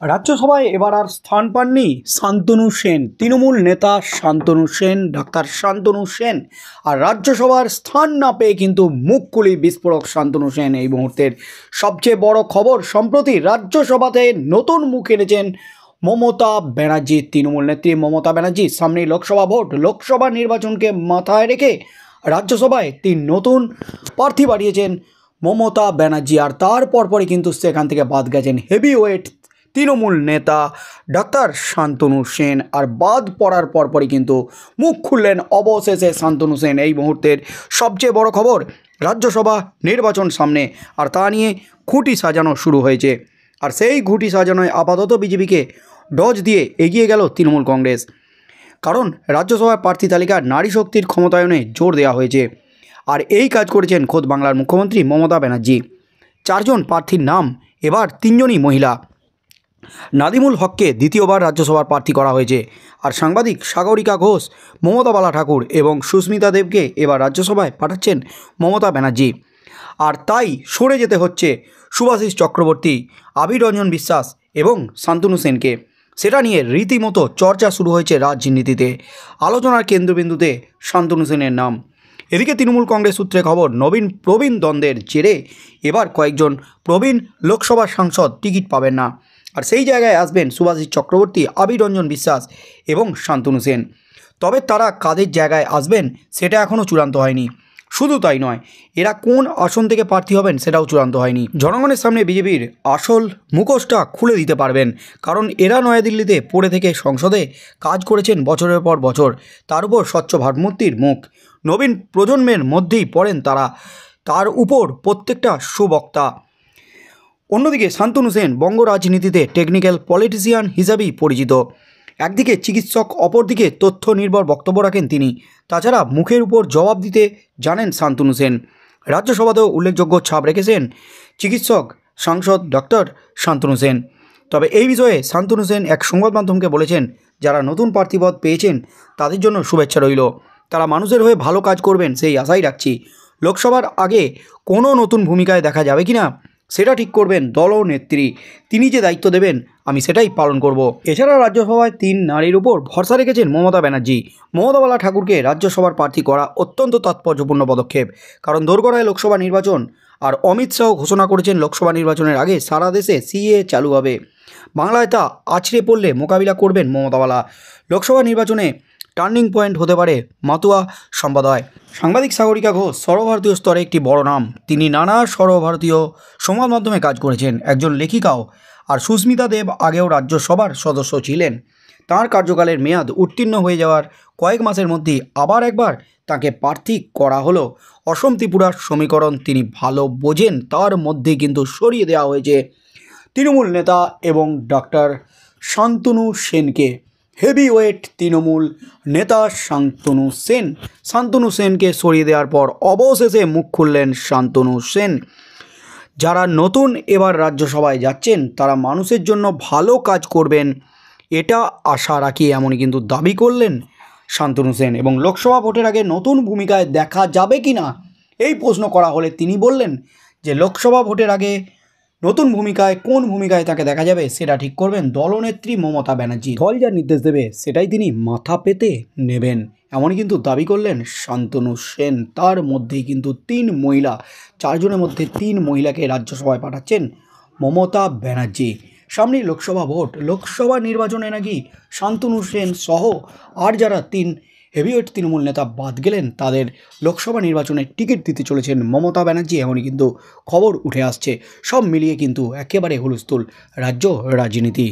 রাজ্যসভায় এবার আর স্থান পাননি শান্তনু সেন। তৃণমূল নেতা শান্তনু সেন, ডাক্তার শান্তনু সেন। আর রাজ্যসভার স্থান না পেয়ে কিন্তু মুখকুলি বিস্ফোরক শান্তনু সেন। এই মুহূর্তের সবচেয়ে বড় খবর, সম্প্রতি রাজ্যসভাতে নতুন মুখ এনেছেন মমতা ব্যানার্জি। তৃণমূল নেত্রী মমতা ব্যানার্জি, সামনে লোকসভা ভোট, লোকসভা নির্বাচনকে মাথায় রেখে রাজ্যসভায় তিন নতুন প্রার্থী বাড়িয়েছেন মমতা ব্যানার্জি। আর তার পরপরই কিন্তু সেখান থেকে বাদ গেছেন হেভিওয়েট তৃণমূল নেতা ডাক্তার শান্তনু সেন। আর বাদ পড়ার পরপরই কিন্তু মুখ খুললেন অবশেষে শান্তনু সেন। এই মুহূর্তের সবচেয়ে বড় খবর, রাজ্যসভা নির্বাচন সামনে, আর তা নিয়ে খুঁটি সাজানো শুরু হয়েছে। আর সেই খুঁটি সাজানোয় আপাতত বিজেপিকে ডজ দিয়ে এগিয়ে গেল তৃণমূল কংগ্রেস। কারণ রাজ্যসভার প্রার্থী তালিকায় নারী শক্তির ক্ষমতায়নে জোর দেওয়া হয়েছে। আর এই কাজ করেছেন খোদ বাংলার মুখ্যমন্ত্রী মমতা ব্যানার্জি। 4 জন প্রার্থীর নাম, এবার 3 জনই মহিলা। নাদিমুল হককে দ্বিতীয়বার রাজ্যসভার প্রার্থী করা হয়েছে। আর সাংবাদিক সাগরিকা ঘোষ, মমতা বালা ঠাকুর এবং সুস্মিতা দেবকে এবার রাজ্যসভায় পাঠাচ্ছেন মমতা ব্যানার্জি। আর তাই সরে যেতে হচ্ছে শুভাশিস চক্রবর্তী, আবির রঞ্জন বিশ্বাস এবং শান্তনু সেনকে। সেটা নিয়ে রীতিমতো চর্চা শুরু হয়েছে রাজনীতিতে। আলোচনার কেন্দ্রবিন্দুতে শান্তনু সেনের নাম। এদিকে তৃণমূল কংগ্রেস সূত্রে খবর, নবীন প্রবীণ দ্বন্দ্বের জেরে এবার কয়েকজন প্রবীণ লোকসভা সাংসদ টিকিট পাবেন না। আর সেই জায়গায় আসবেন শুভাশিস চক্রবর্তী, আবির রঞ্জন বিশ্বাস এবং শান্তনু সেন। তবে তারা কাদের জায়গায় আসবেন সেটা এখনও চূড়ান্ত হয়নি। শুধু তাই নয়, এরা কোন আসন থেকে প্রার্থী হবেন সেটাও চূড়ান্ত হয়নি। জনগণের সামনে বিজেপির আসল মুখোশটা খুলে দিতে পারবেন, কারণ এরা নয়াদিল্লিতে পড়ে থেকে সংসদে কাজ করেছেন বছরের পর বছর। তার উপর স্বচ্ছ ভাবমূর্তির মুখ, নবীন প্রজন্মের মধ্যেই পড়েন তারা, তার উপর প্রত্যেকটা সুবক্তা। অন্যদিকে শান্তনু সেন বঙ্গ রাজনীতিতে টেকনিক্যাল পলিটিশিয়ান হিসাবেই পরিচিত। একদিকে চিকিৎসক, অপরদিকে তথ্য নির্ভর বক্তব্য রাখেন তিনি। তাছাড়া মুখের উপর জবাব দিতে জানেন শান্তনু সেন। রাজ্যসভাতেও উল্লেখযোগ্য ছাপ রেখেছেন চিকিৎসক সাংসদ ডক্টর শান্তনু সেন। তবে এই বিষয়ে শান্তনু সেন এক সংবাদ মাধ্যমকে বলেছেন, যারা নতুন প্রার্থীপদ পেয়েছেন তাদের জন্য শুভেচ্ছা রইল। তারা মানুষের হয়ে ভালো কাজ করবেন সেই আশাই রাখছি। লোকসভার আগে কোনো নতুন ভূমিকায় দেখা যাবে কি না সেটা ঠিক করবেন দলনেত্রী। তিনি যে দায়িত্ব দেবেন আমি সেটাই পালন করব। এছাড়া রাজ্যসভায় 3 নারীর উপর ভরসা রেখেছেন মমতা ব্যানার্জি। মমতা বালা ঠাকুরকে রাজ্যসভার প্রার্থী করা অত্যন্ত তাৎপর্যপূর্ণ পদক্ষেপ। কারণ দোরগোড়ায় লোকসভা নির্বাচন, আর অমিত শাহ ঘোষণা করেছেন লোকসভা নির্বাচনের আগে সারা দেশে সিএ চালু হবে। বাংলায় তা আছড়ে পড়লে মোকাবিলা করবেন মমতা বালা। লোকসভা নির্বাচনে টার্নিং পয়েন্ট হতে পারে মাতুয়া সম্প্রদায়। সাংবাদিক সাগরিকা ঘোষ সর্বভারতীয় স্তরে একটি বড় নাম। তিনি নানা সর্বভারতীয় সংবাদ মাধ্যমে কাজ করেছেন, একজন লেখিকাও। আর সুস্মিতা দেব আগেও রাজ্যসভার সদস্য ছিলেন। তাঁর কার্যকালের মেয়াদ উত্তীর্ণ হয়ে যাওয়ার কয়েক মাসের মধ্যেই আবার একবার তাকে প্রার্থী করা হলো। অসম ত্রিপুরার সমীকরণ তিনি ভালো বোঝেন, তার মধ্যে কিন্তু সরিয়ে দেওয়া হয়েছে তৃণমূল নেতা এবং ডাক্তার শান্তনু সেনকে। হেভিওয়েট তৃণমূল নেতা শান্তনু সেনকে সরিয়ে দেওয়ার পর অবশেষে মুখ খুললেন শান্তনু সেন। যারা নতুন এবার রাজ্যসভায় যাচ্ছেন তারা মানুষের জন্য ভালো কাজ করবেন, এটা আশা রাখি, এমনই কিন্তু দাবি করলেন শান্তনু সেন। এবং লোকসভা ভোটের আগে নতুন ভূমিকায় দেখা যাবে কি না এই প্রশ্ন করা হলে তিনি বললেন যে লোকসভা ভোটের আগে নতুন ভূমিকায়, কোন ভূমিকায় তাকে দেখা যাবে সেটা ঠিক করবেন দলনেত্রী মমতা ব্যানার্জি। দল যা নির্দেশ দেবে সেটাই তিনি মাথা পেতে নেবেন, এমনই কিন্তু দাবি করলেন শান্তনু সেন। তার মধ্যেই কিন্তু 3 মহিলা, 4 জনের মধ্যে 3 মহিলাকে রাজ্যসভায় পাঠাচ্ছেন মমতা ব্যানার্জি। সামনেই লোকসভা ভোট, লোকসভা নির্বাচনে নাকি শান্তনু সেন সহ আর যারা 3 হেভিওয়েট তৃণমূল নেতা বাদ গেলেন তাদের লোকসভা নির্বাচনে টিকিট দিতে চলেছেন মমতা ব্যানার্জি, এমনই কিন্তু খবর উঠে আসছে। সব মিলিয়ে কিন্তু একেবারে হুলস্থুল রাজ্য রাজনীতি।